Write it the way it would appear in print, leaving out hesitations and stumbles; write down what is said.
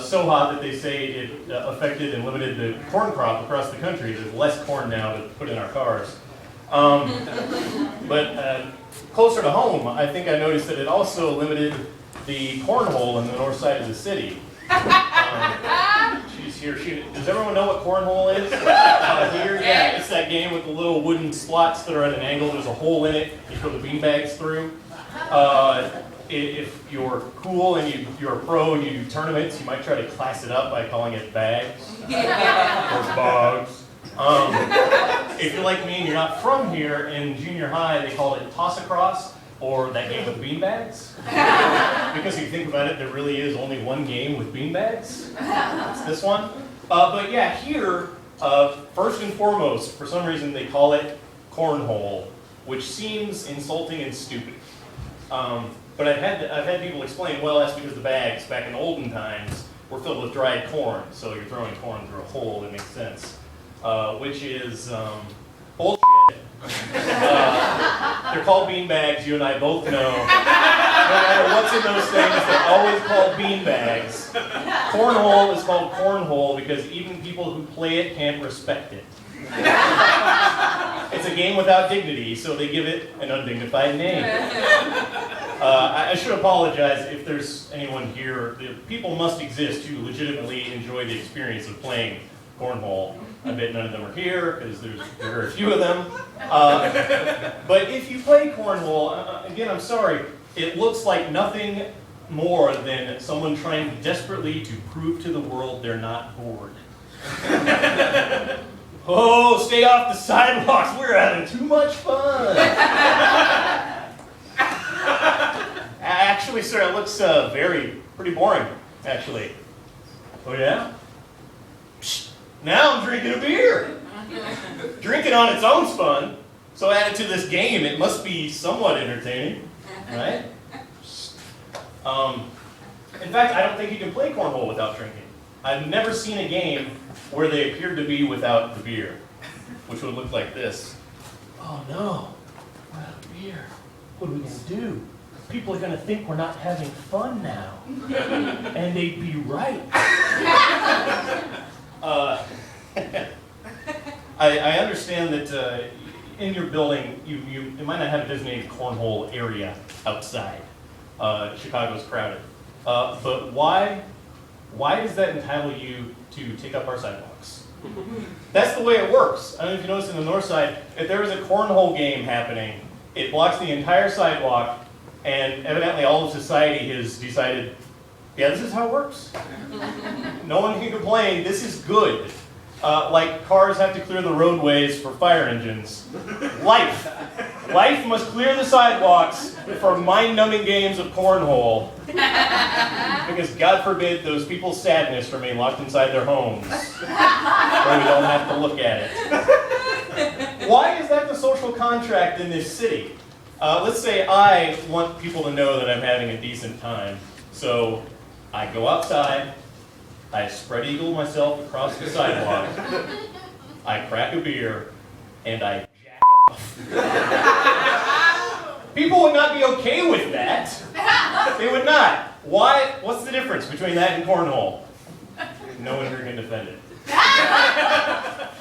so hot that they say it affected and limited the corn crop across the country. There's less corn now to put in our cars. But closer to home, I think I noticed that it also limited the cornhole in the north side of the city. She's here. Does everyone know what cornhole is? Here, yeah, it's that game with the little wooden slots that are at an angle. There's a hole in it. You throw the beanbags through. If you're cool and you're a pro and you do tournaments, you might try to class it up by calling it bags or bogs. If you're like me and you're not from here, in junior high they called it toss-across, or that game with beanbags. Because if you think about it, there really is only one game with beanbags. It's this one. But yeah, here, first and foremost, for some reason they call it cornhole, which seems insulting and stupid. But I've had people explain, well, that's because the bags back in olden times were filled with dried corn, so you're throwing corn through a hole. That makes sense. Which is bullshit. They're called beanbags. You and I both know. No matter what's in those things, they're always called beanbags. Cornhole is called cornhole because even people who play it can't respect it. It's a game without dignity, so they give it an undignified name. I should apologize if there's anyone here. People must exist who legitimately enjoy the experience of playing cornhole. I bet none of them are here, because there are very few of them. But if you play cornhole, again, I'm sorry, it looks like nothing more than someone trying desperately to prove to the world they're not bored. Oh, stay off the sidewalks, we're having too much fun. Actually, sir, it looks pretty boring, actually. Oh yeah? Psst. Now I'm drinking a beer. Drinking on its own's fun, so added to this game, it must be somewhat entertaining, right? In fact, I don't think you can play cornhole without drinking. I've never seen a game where they appeared to be without the beer, which would look like this. Oh no, we're out of beer. What are we going to do? People are going to think we're not having fun now. And they'd be right. I understand that in your building, you might not have a designated cornhole area outside. Chicago's crowded. But why does that entitle you to take up our sidewalks? That's the way it works. I don't know if you noticed in the north side, if there is a cornhole game happening, it blocks the entire sidewalk, and evidently all of society has decided, yeah, this is how it works. No one can complain, this is good. Like cars have to clear the roadways for fire engines. Life must clear the sidewalks for mind-numbing games of cornhole. Because God forbid those people's sadness remain locked inside their homes, where we don't have to look at it. Why is that the social contract in this city? Let's say I want people to know that I'm having a decent time. So I go outside, I spread eagle myself across the sidewalk, I crack a beer, and I jack off. People would not be okay with that. They would not. Why? What's the difference between that and cornhole? No one here can defend it.